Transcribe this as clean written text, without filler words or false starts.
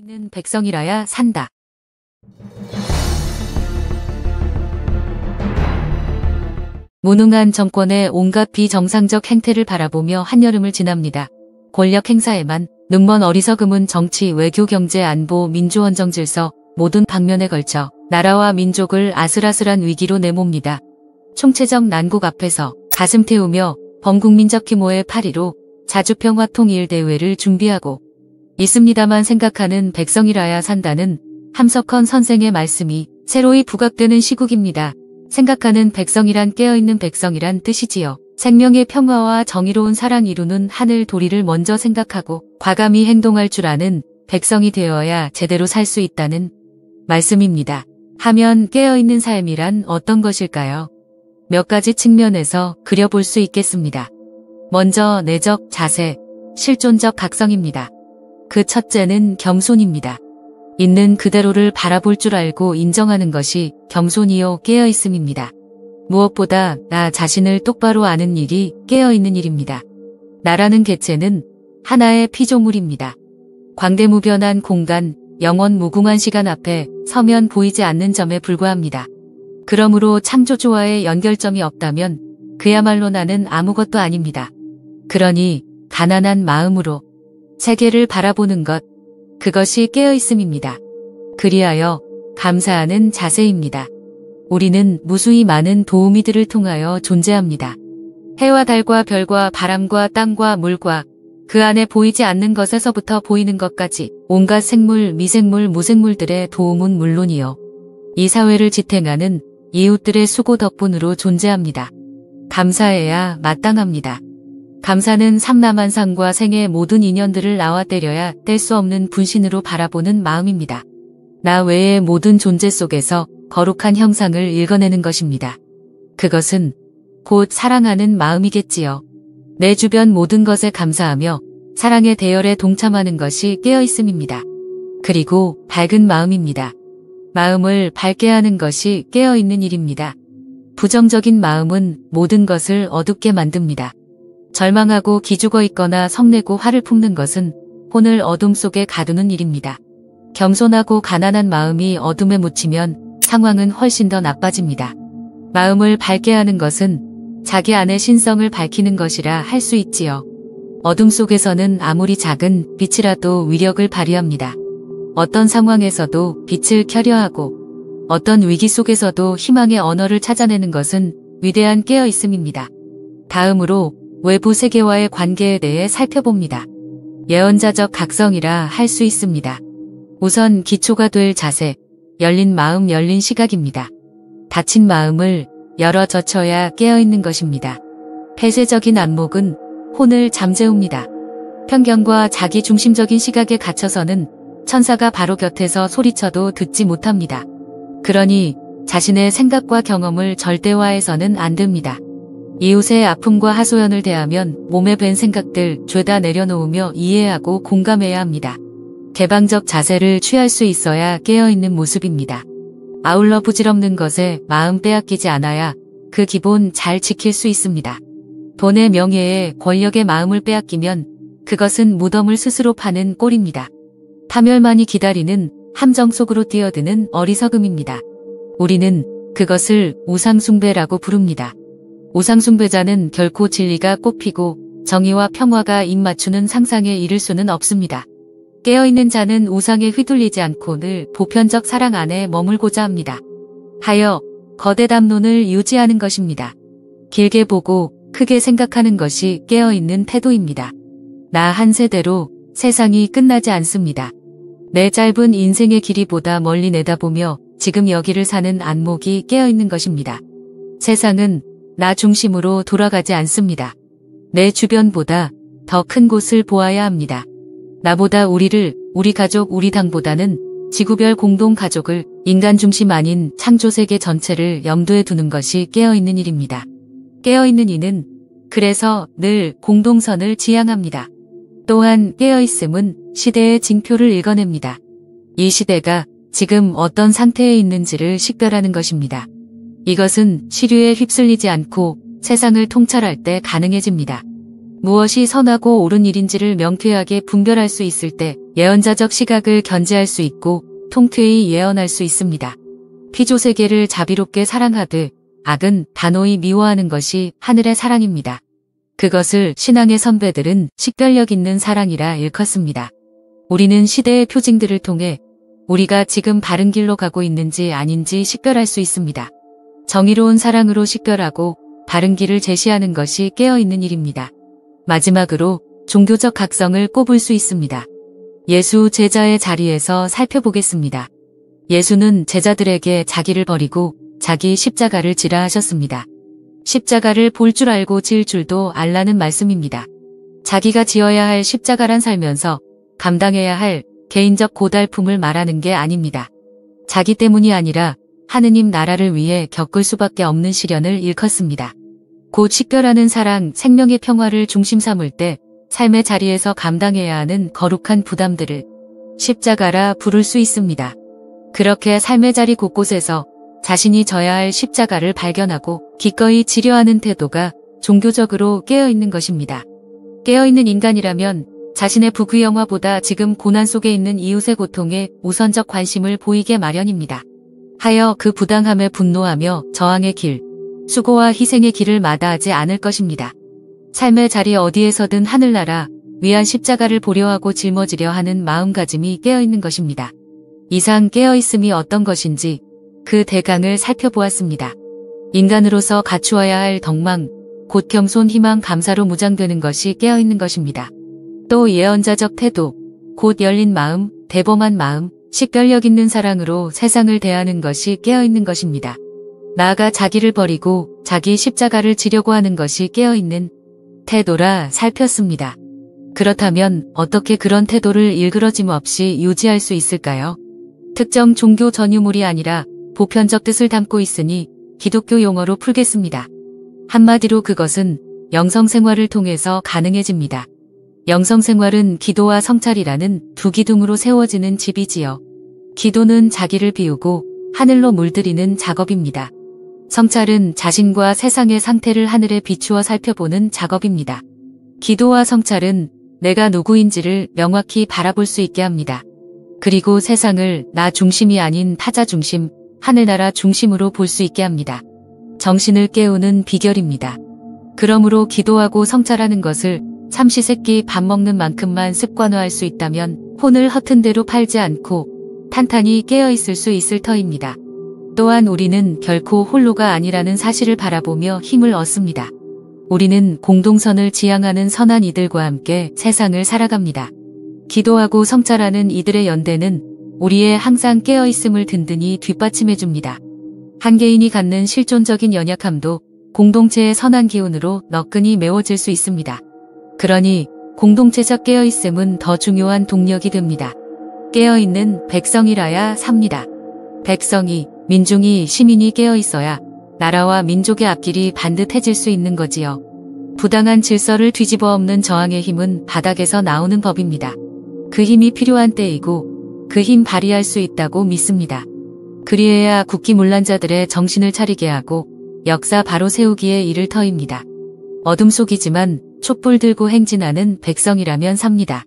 깨어있는 백성이라야 산다. 무능한 정권의 온갖 비정상적 행태를 바라보며 한여름을 지납니다. 권력 행사에만 눈먼 어리석음은 정치, 외교, 경제, 안보, 민주헌정 질서 모든 방면에 걸쳐 나라와 민족을 아슬아슬한 위기로 내몹니다. 총체적 난국 앞에서 가슴 태우며 범국민적 규모의 8.15 자주평화통일대회를 준비하고 있습니다만 생각하는 백성이라야 산다는 함석헌 선생의 말씀이 새로이 부각되는 시국입니다. 생각하는 백성이란 깨어있는 백성이란 뜻이지요. 생명의 평화와 정의로운 사랑 이루는 하늘 도리를 먼저 생각하고 과감히 행동할 줄 아는 백성이 되어야 제대로 살 수 있다는 말씀입니다. 하면 깨어있는 삶이란 어떤 것일까요? 몇 가지 측면에서 그려볼 수 있겠습니다. 먼저 내적 자세, 실존적 각성입니다. 그 첫째는 겸손입니다. 있는 그대로를 바라볼 줄 알고 인정하는 것이 겸손이요 깨어있음입니다. 무엇보다 나 자신을 똑바로 아는 일이 깨어있는 일입니다. 나라는 개체는 하나의 피조물입니다. 광대무변한 공간, 영원 무궁한 시간 앞에 서면 보이지 않는 점에 불과합니다. 그러므로 창조주와의 연결점이 없다면 그야말로 나는 아무것도 아닙니다. 그러니 가난한 마음으로 세계를 바라보는 것, 그것이 깨어있음입니다. 그리하여 감사하는 자세입니다. 우리는 무수히 많은 도우미들을 통하여 존재합니다. 해와 달과 별과 바람과 땅과 물과 그 안에 보이지 않는 것에서부터 보이는 것까지 온갖 생물, 미생물, 무생물들의 도움은 물론이요. 이 사회를 지탱하는 이웃들의 수고 덕분으로 존재합니다. 감사해야 마땅합니다. 감사는 삼라만상과 생의 모든 인연들을 나와 때려야 뗄 수 없는 분신으로 바라보는 마음입니다. 나 외의 모든 존재 속에서 거룩한 형상을 읽어내는 것입니다. 그것은 곧 사랑하는 마음이겠지요. 내 주변 모든 것에 감사하며 사랑의 대열에 동참하는 것이 깨어있음입니다. 그리고 밝은 마음입니다. 마음을 밝게 하는 것이 깨어있는 일입니다. 부정적인 마음은 모든 것을 어둡게 만듭니다. 절망하고 기죽어 있거나 성내고 화를 품는 것은 혼을 어둠 속에 가두는 일입니다. 겸손하고 가난한 마음이 어둠에 묻히면 상황은 훨씬 더 나빠집니다. 마음을 밝게 하는 것은 자기 안의 신성을 밝히는 것이라 할 수 있지요. 어둠 속에서는 아무리 작은 빛이라도 위력을 발휘합니다. 어떤 상황에서도 빛을 켜려 하고 어떤 위기 속에서도 희망의 언어를 찾아내는 것은 위대한 깨어있음입니다. 다음으로 외부 세계와의 관계에 대해 살펴봅니다. 예언자적 각성이라 할 수 있습니다. 우선 기초가 될 자세, 열린 마음, 열린 시각입니다. 닫힌 마음을 열어 젖혀야 깨어있는 것입니다. 폐쇄적인 안목은 혼을 잠재웁니다. 편견과 자기중심적인 시각에 갇혀서는 천사가 바로 곁에서 소리쳐도 듣지 못합니다. 그러니 자신의 생각과 경험을 절대화해서는 안 됩니다. 이웃의 아픔과 하소연을 대하면 몸에 밴 생각들 죄다 내려놓으며 이해하고 공감해야 합니다. 개방적 자세를 취할 수 있어야 깨어있는 모습입니다. 아울러 부질없는 것에 마음 빼앗기지 않아야 그 기본 잘 지킬 수 있습니다. 돈의 명예에 권력의 마음을 빼앗기면 그것은 무덤을 스스로 파는 꼴입니다. 파멸만이 기다리는 함정 속으로 뛰어드는 어리석음입니다. 우리는 그것을 우상숭배라고 부릅니다. 우상숭배자는 결코 진리가 꽃피고 정의와 평화가 입맞추는 상상에 이를 수는 없습니다. 깨어있는 자는 우상에 휘둘리지 않고 늘 보편적 사랑 안에 머물고자 합니다. 하여 거대 담론을 유지하는 것입니다. 길게 보고 크게 생각하는 것이 깨어있는 태도입니다. 나 한 세대로 세상이 끝나지 않습니다. 내 짧은 인생의 길이보다 멀리 내다보며 지금 여기를 사는 안목이 깨어있는 것입니다. 세상은 나 중심으로 돌아가지 않습니다. 내 주변보다 더 큰 곳을 보아야 합니다. 나보다 우리를, 우리 가족, 우리 당보다는 지구별 공동 가족을, 인간 중심 아닌 창조세계 전체를 염두에 두는 것이 깨어있는 일입니다. 깨어있는 이는 그래서 늘 공동선을 지향합니다. 또한 깨어있음은 시대의 징표를 읽어냅니다. 이 시대가 지금 어떤 상태에 있는지를 식별하는 것입니다. 이것은 시류에 휩쓸리지 않고 세상을 통찰할 때 가능해집니다. 무엇이 선하고 옳은 일인지를 명쾌하게 분별할 수 있을 때 예언자적 시각을 견지할 수 있고 통쾌히 예언할 수 있습니다. 피조세계를 자비롭게 사랑하듯 악은 단호히 미워하는 것이 하늘의 사랑입니다. 그것을 신앙의 선배들은 식별력 있는 사랑이라 일컫습니다. 우리는 시대의 표징들을 통해 우리가 지금 바른 길로 가고 있는지 아닌지 식별할 수 있습니다. 정의로운 사랑으로 식별하고 바른 길을 제시하는 것이 깨어있는 일입니다. 마지막으로 종교적 각성을 꼽을 수 있습니다. 예수 제자의 자리에서 살펴보겠습니다. 예수는 제자들에게 자기를 버리고 자기 십자가를 지라 하셨습니다. 십자가를 볼 줄 알고 질 줄도 알라는 말씀입니다. 자기가 지어야 할 십자가란 살면서 감당해야 할 개인적 고달픔을 말하는 게 아닙니다. 자기 때문이 아니라 하느님 나라를 위해 겪을 수밖에 없는 시련을 일컫습니다. 곧 식별하는 사랑, 생명의 평화를 중심 삼을 때 삶의 자리에서 감당해야 하는 거룩한 부담들을 십자가라 부를 수 있습니다. 그렇게 삶의 자리 곳곳에서 자신이 져야 할 십자가를 발견하고 기꺼이 지려하는 태도가 종교적으로 깨어있는 것입니다. 깨어있는 인간이라면 자신의 부귀영화보다 지금 고난 속에 있는 이웃의 고통에 우선적 관심을 보이게 마련입니다. 하여 그 부당함에 분노하며 저항의 길, 수고와 희생의 길을 마다하지 않을 것입니다. 삶의 자리 어디에서든 하늘나라 위한 십자가를 보려 하고 짊어지려 하는 마음가짐이 깨어있는 것입니다. 이상 깨어있음이 어떤 것인지 그 대강을 살펴보았습니다. 인간으로서 갖추어야 할 덕망, 곧 겸손, 희망, 감사로 무장되는 것이 깨어있는 것입니다. 또 예언자적 태도, 곧 열린 마음, 대범한 마음, 식별력 있는 사랑으로 세상을 대하는 것이 깨어있는 것입니다. 나아가 자기를 버리고 자기 십자가를 지려고 하는 것이 깨어있는 태도라 살폈습니다. 그렇다면 어떻게 그런 태도를 일그러짐 없이 유지할 수 있을까요? 특정 종교 전유물이 아니라 보편적 뜻을 담고 있으니 기독교 용어로 풀겠습니다. 한마디로 그것은 영성생활을 통해서 가능해집니다. 영성생활은 기도와 성찰이라는 두 기둥으로 세워지는 집이지요. 기도는 자기를 비우고 하늘로 물들이는 작업입니다. 성찰은 자신과 세상의 상태를 하늘에 비추어 살펴보는 작업입니다. 기도와 성찰은 내가 누구인지를 명확히 바라볼 수 있게 합니다. 그리고 세상을 나 중심이 아닌 타자 중심, 하늘나라 중심으로 볼 수 있게 합니다. 정신을 깨우는 비결입니다. 그러므로 기도하고 성찰하는 것을 삼시세끼 밥 먹는 만큼만 습관화할 수 있다면 혼을 허튼 대로 팔지 않고 탄탄히 깨어있을 수 있을 터입니다. 또한 우리는 결코 홀로가 아니라는 사실을 바라보며 힘을 얻습니다. 우리는 공동선을 지향하는 선한 이들과 함께 세상을 살아갑니다. 기도하고 성찰하는 이들의 연대는 우리의 항상 깨어있음을 든든히 뒷받침해줍니다. 한 개인이 갖는 실존적인 연약함도 공동체의 선한 기운으로 너끈히 메워질 수 있습니다. 그러니 공동체적 깨어있음은 더 중요한 동력이 됩니다. 깨어있는 백성이라야 삽니다. 백성이, 민중이, 시민이 깨어있어야 나라와 민족의 앞길이 반듯해질 수 있는 거지요. 부당한 질서를 뒤집어 엎는 저항의 힘은 바닥에서 나오는 법입니다. 그 힘이 필요한 때이고 그 힘 발휘할 수 있다고 믿습니다. 그리해야 국기문란자들의 정신을 차리게 하고 역사 바로 세우기에 이를 터입니다. 어둠 속이지만 촛불 들고 행진하는 백성이라면 삽니다.